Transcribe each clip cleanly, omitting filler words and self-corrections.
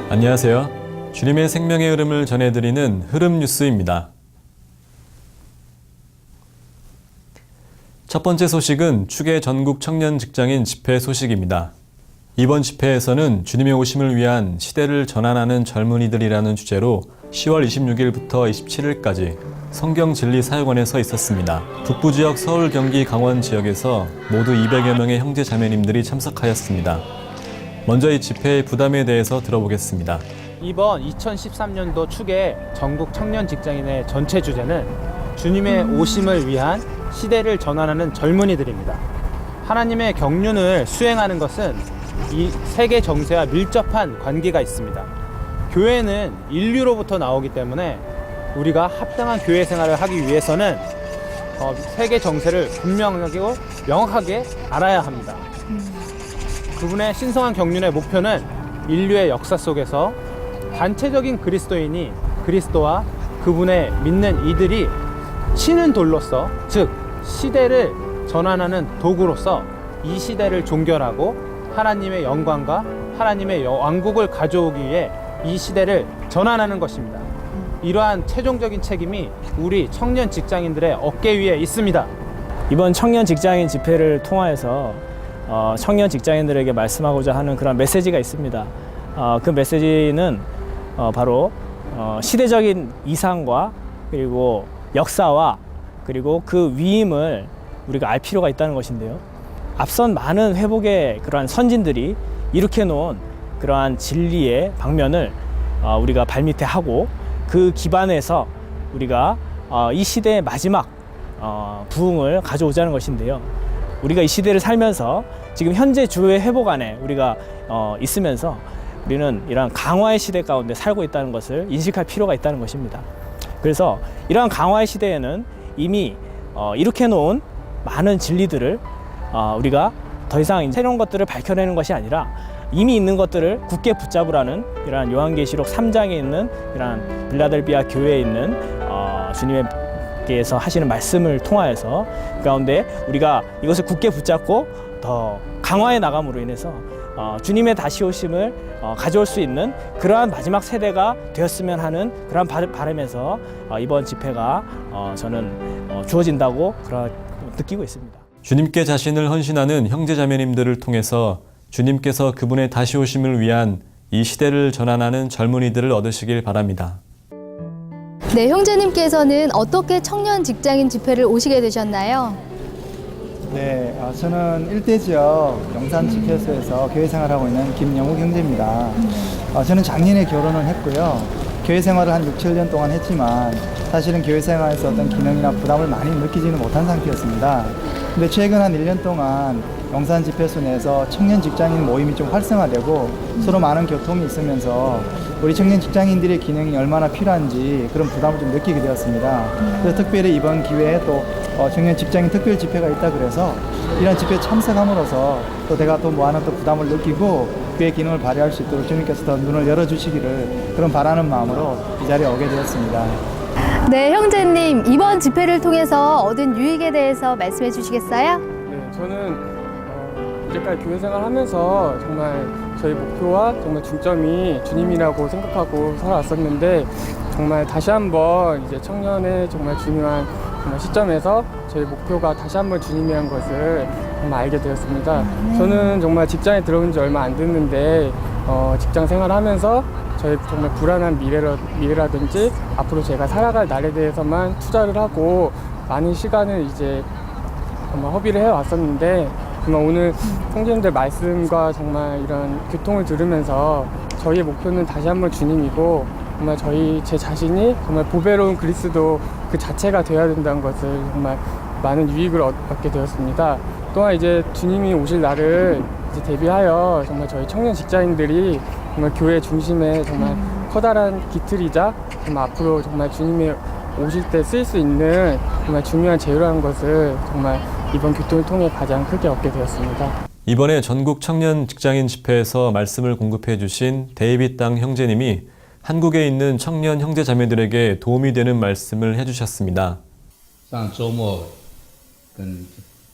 안녕하세요. 주님의 생명의 흐름을 전해드리는 흐름 뉴스입니다. 첫 번째 소식은 축의 전국 청년 직장인 집회 소식입니다. 이번 집회에서는 주님의 오심을 위한 시대를 전환하는 젊은이들이라는 주제로 10월 26일부터 27일까지 성경진리사역원에서 있었습니다. 북부 지역 서울, 경기, 강원 지역에서 모두 200여 명의 형제 자매님들이 참석하였습니다. 먼저 이 집회의 부담에 대해서 들어보겠습니다. 이번 2013년도 축의 전국 청년 직장인의 전체 주제는 주님의 오심을 위한 시대를 전환하는 젊은이들입니다. 하나님의 경륜을 수행하는 것은 이 세계 정세와 밀접한 관계가 있습니다. 교회는 인류로부터 나오기 때문에 우리가 합당한 교회 생활을 하기 위해서는 세계 정세를 분명하고 명확하게 알아야 합니다. 그분의 신성한 경륜의 목표는 인류의 역사 속에서 단체적인 그리스도인이 그리스도와 그분의 믿는 이들이 치는 돌로서, 즉 시대를 전환하는 도구로서 이 시대를 종결하고 하나님의 영광과 하나님의 왕국을 가져오기 위해 이 시대를 전환하는 것입니다. 이러한 최종적인 책임이 우리 청년 직장인들의 어깨 위에 있습니다. 이번 청년 직장인 집회를 통하여서 청년 직장인들에게 말씀하고자 하는 그런 메시지가 있습니다. 그 메시지는 바로 시대적인 이상과 그리고 역사와 그리고 그 위임을 우리가 알 필요가 있다는 것인데요. 앞선 많은 회복의 그러한 선진들이 일으켜 놓은 그러한 진리의 방면을 우리가 발밑에 하고 그 기반에서 우리가 이 시대의 마지막 부흥을 가져오자는 것인데요. 우리가 이 시대를 살면서 지금 현재 주의 회복 안에 우리가 있으면서 우리는 이러한 강화의 시대 가운데 살고 있다는 것을 인식할 필요가 있다는 것입니다. 그래서 이러한 강화의 시대에는 이미 이렇게 놓은 많은 진리들을 우리가 더 이상 새로운 것들을 밝혀내는 것이 아니라 이미 있는 것들을 굳게 붙잡으라는 이러한 요한계시록 3장에 있는 이러한 빌라델비아 교회에 있는 주님께서 하시는 말씀을 통하여서 그 가운데 우리가 이것을 굳게 붙잡고 더 강화해 나감으로 인해서 주님의 다시 오심을 가져올 수 있는 그러한 마지막 세대가 되었으면 하는 그러한 바람에서 이번 집회가 저는 주어진다고 느끼고 있습니다. 주님께 자신을 헌신하는 형제자매님들을 통해서 주님께서 그분의 다시 오심을 위한 이 시대를 전환하는 젊은이들을 얻으시길 바랍니다. 네, 형제님께서는 어떻게 청년 직장인 집회를 오시게 되셨나요? 네, 저는 일대지역 영산 집회소에서 교회 생활하고 있는 김영욱 형제입니다. 저는 작년에 결혼을 했고요. 교회 생활을 한 6, 7년 동안 했지만 사실은 교회 생활에서 어떤 기능이나 부담을 많이 느끼지는 못한 상태였습니다. 근데 최근 한 1년 동안 영산 집회소 내에서 청년 직장인 모임이 좀 활성화되고 서로 많은 교통이 있으면서 우리 청년 직장인들의 기능이 얼마나 필요한지 그런 부담을 좀 느끼게 되었습니다. 그래서 특별히 이번 기회에 또 청년 직장인 특별 집회가 있다 그래서 이런 집회에 참석함으로써 또 내가 또 뭐하는 또 부담을 느끼고 그의 기능을 발휘할 수 있도록 주님께서 더 눈을 열어주시기를 그런 바라는 마음으로 이 자리에 오게 되었습니다. 네, 형제님, 이번 집회를 통해서 얻은 유익에 대해서 말씀해 주시겠어요? 네, 저는 이제까지 교회 생활하면서 정말 저희 목표와 정말 중점이 주님이라고 생각하고 살아왔었는데 정말 다시 한번 이제 청년의 정말 중요한 정말 시점에서 저희 목표가 다시 한번 주님이란 것을 정말 알게 되었습니다. 저는 정말 직장에 들어온 지 얼마 안 됐는데 직장 생활하면서 저희 정말 불안한 미래라든지 앞으로 제가 살아갈 날에 대해서만 투자를 하고 많은 시간을 이제 정말 허비를 해왔었는데 정말 오늘 형제님들 말씀과 정말 이런 교통을 들으면서 저희의 목표는 다시 한번 주님이고 정말 제 자신이 정말 보배로운 그리스도 그 자체가 되어야 된다는 것을 정말 많은 유익을 얻게 되었습니다. 또한 이제 주님이 오실 날을 이제 대비하여 정말 저희 청년 직장인들이 정말 교회 중심에 정말 커다란 기틀이자 정말 앞으로 정말 주님이 오실 때 쓸 수 있는 정말 중요한 재료라는 것을 정말 이번 교통을 통해 가장 크게 얻게 되었습니다. 이번에 전국 청년 직장인 집회에서 말씀을 공급해 주신 데이빗 땅 형제님이 한국에 있는 청년 형제자매들에게 도움이 되는 말씀을 해주셨습니다. 上周末跟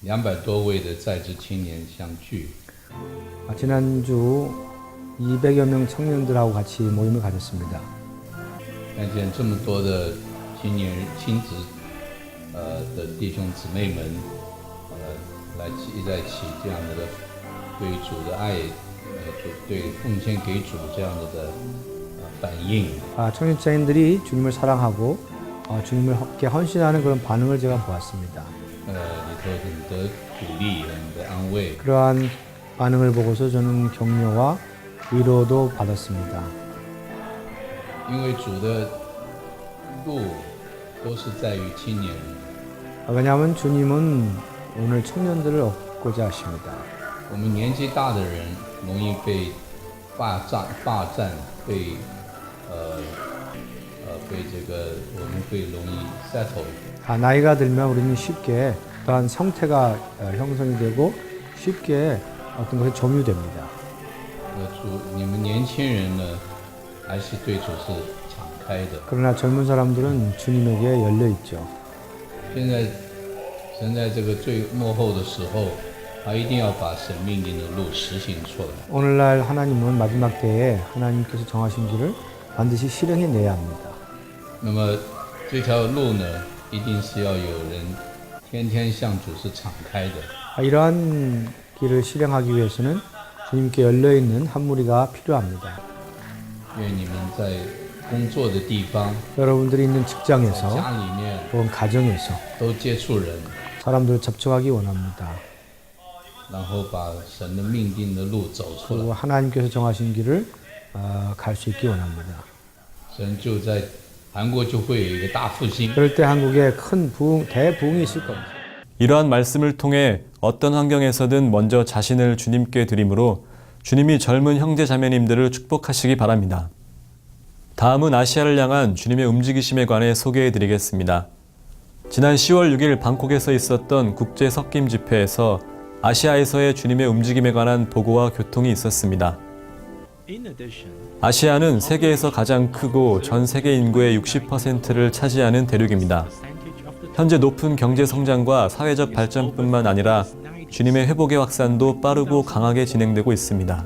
200多位的在职青年相聚。 지난주 200여 명 청년들하고 같이 모임을 가졌습니다. 看见这么多的青年亲子的弟兄姊妹们，来在一起这样子的对主的爱，对奉献给主这样子的反应。 청년 직장인들이 주님을 사랑하고 주님께 헌신하는 그런 반응을 제가 보았습니다. 里头很得鼓励，很得安慰。 그러한 반응을 보고서 저는 격려와 위로도 받았습니다. 因为主的路都是在于青年人。 왜냐하면 주님은 오늘 청년들을 얻고자 하십니다. 我们年纪大的人容易被霸占，被这个我们会容易 settle。 나이가 들면 우리는 쉽게 어떠한 성태가 형성이 되고 쉽게 어떤 것에 점유됩니다. 你们年轻人呢，还是对主是敞开的。 그러나 젊은 사람들은 주님에게 열려 있죠. 现在神在这个最末后的时候，他一定要把神命令的路实行出来。 오늘날 하나님은 마지막 때에 하나님께서 정하신 길을 반드시 실행해 내야 합니다. 那么这条路呢，一定是要有人天天向主是敞开的。 이러한 길을 실행하기 위해서는 주님께 열려 있는 한 무리가 필요합니다. 愿你们在工作的地方、 여러분들이 있는 직장에서 家里面 혹은 가정에서 都接触人， 사람들을 접촉하기 원합니다. 然后把神的命定的路走出 그리고 来。 하나님께서 정하신 길을 갈 수 있기 원합니다. 神就在韩国就会有一个大复兴。 그럴 때 한국에 큰 대부흥이 있을 겁니다. 이러한 말씀을 통해 어떤 환경에서든 먼저 자신을 주님께 드림으로 주님이 젊은 형제 자매님들을 축복하시기 바랍니다. 다음은 아시아를 향한 주님의 움직이심에 관해 소개해 드리겠습니다. 지난 10월 6일 방콕에서 있었던 국제 섞임 집회에서 아시아에서의 주님의 움직임에 관한 보고와 교통이 있었습니다. 아시아는 세계에서 가장 크고 전 세계 인구의 60%를 차지하는 대륙입니다. 현재 높은 경제 성장과 사회적 발전뿐만 아니라 주님의 회복의 확산도 빠르고 강하게 진행되고 있습니다.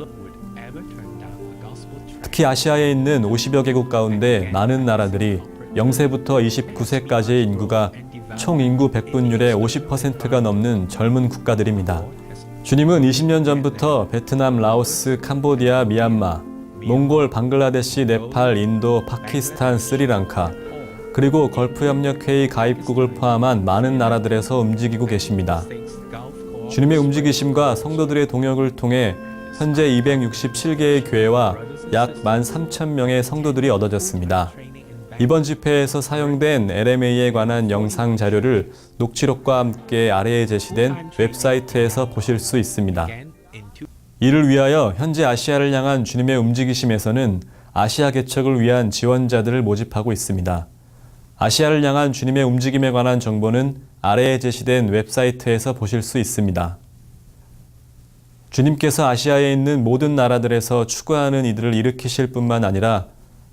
특히 아시아에 있는 50여 개국 가운데 많은 나라들이 0세부터 29세까지의 인구가 총 인구 백분율의 50%가 넘는 젊은 국가들입니다. 주님은 20년 전부터 베트남, 라오스, 캄보디아, 미얀마, 몽골, 방글라데시, 네팔, 인도, 파키스탄, 스리랑카, 그리고 걸프협력회의 가입국을 포함한 많은 나라들에서 움직이고 계십니다. 주님의 움직이심과 성도들의 동역을 통해 현재 267개의 교회와 약 13,000명의 성도들이 얻어졌습니다. 이번 집회에서 사용된 LMA에 관한 영상 자료를 녹취록과 함께 아래에 제시된 웹사이트에서 보실 수 있습니다. 이를 위하여 현재 아시아를 향한 주님의 움직이심에서는 아시아 개척을 위한 지원자들을 모집하고 있습니다. 아시아를 향한 주님의 움직임에 관한 정보는 아래에 제시된 웹사이트에서 보실 수 있습니다. 주님께서 아시아에 있는 모든 나라들에서 추구하는 이들을 일으키실 뿐만 아니라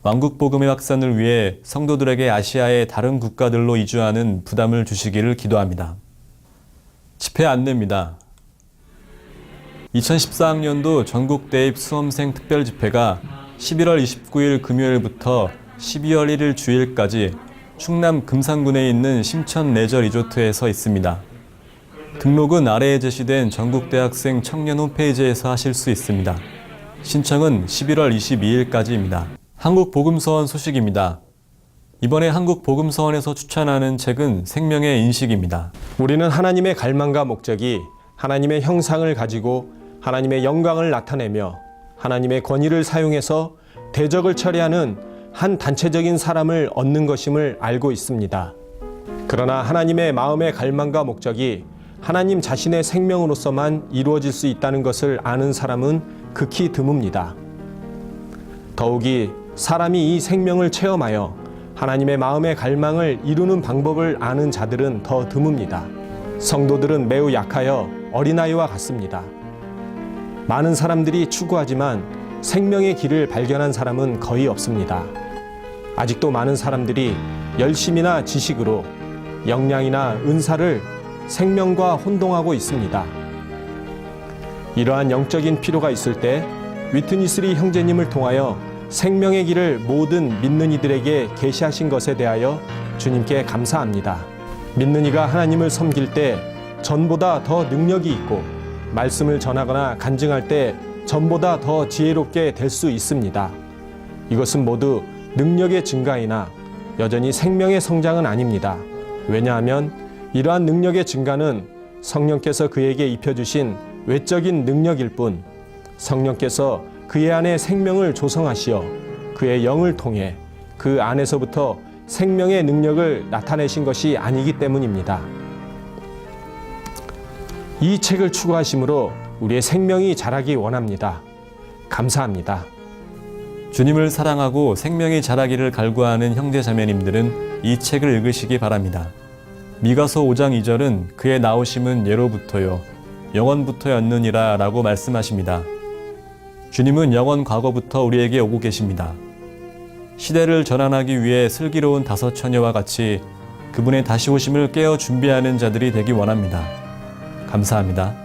왕국 복음의 확산을 위해 성도들에게 아시아의 다른 국가들로 이주하는 부담을 주시기를 기도합니다. 집회 안내입니다. 2014학년도 전국 대입 수험생 특별 집회가 11월 29일 금요일부터 12월 1일 주일까지 충남 금산군에 있는 심천 레저 리조트에서 있습니다. 등록은 아래에 제시된 전국대학생 청년 홈페이지에서 하실 수 있습니다. 신청은 11월 22일까지입니다. 한국복음서원 소식입니다. 이번에 한국복음서원에서 추천하는 책은 생명의 인식입니다. 우리는 하나님의 갈망과 목적이 하나님의 형상을 가지고 하나님의 영광을 나타내며 하나님의 권위를 사용해서 대적을 처리하는 한 단체적인 사람을 얻는 것임을 알고 있습니다. 그러나 하나님의 마음의 갈망과 목적이 하나님 자신의 생명으로서만 이루어질 수 있다는 것을 아는 사람은 극히 드뭅니다. 더욱이 사람이 이 생명을 체험하여 하나님의 마음의 갈망을 이루는 방법을 아는 자들은 더 드뭅니다. 성도들은 매우 약하여 어린아이와 같습니다. 많은 사람들이 추구하지만 생명의 길을 발견한 사람은 거의 없습니다. 아직도 많은 사람들이 열심이나 지식으로 역량이나 은사를 생명과 혼동하고 있습니다. 이러한 영적인 필요가 있을 때 위트니스리 형제님을 통하여 생명의 길을 모든 믿는 이들에게 계시하신 것에 대하여 주님께 감사합니다. 믿는 이가 하나님을 섬길 때 전보다 더 능력이 있고 말씀을 전하거나 간증할 때 전보다 더 지혜롭게 될 수 있습니다. 이것은 모두 능력의 증가이나 여전히 생명의 성장은 아닙니다. 왜냐하면 이러한 능력의 증가는 성령께서 그에게 입혀주신 외적인 능력일 뿐 성령께서 그의 안에 생명을 조성하시어 그의 영을 통해 그 안에서부터 생명의 능력을 나타내신 것이 아니기 때문입니다. 이 책을 추구하심으로 우리의 생명이 자라기 원합니다. 감사합니다. 주님을 사랑하고 생명이 자라기를 갈구하는 형제자매님들은 이 책을 읽으시기 바랍니다. 미가서 5장 2절은 그의 나오심은 예로부터요 영원부터였느니라 라고 말씀하십니다. 주님은 영원 과거부터 우리에게 오고 계십니다. 시대를 전환하기 위해 슬기로운 다섯 처녀와 같이 그분의 다시 오심을 깨어 준비하는 자들이 되기 원합니다. 감사합니다.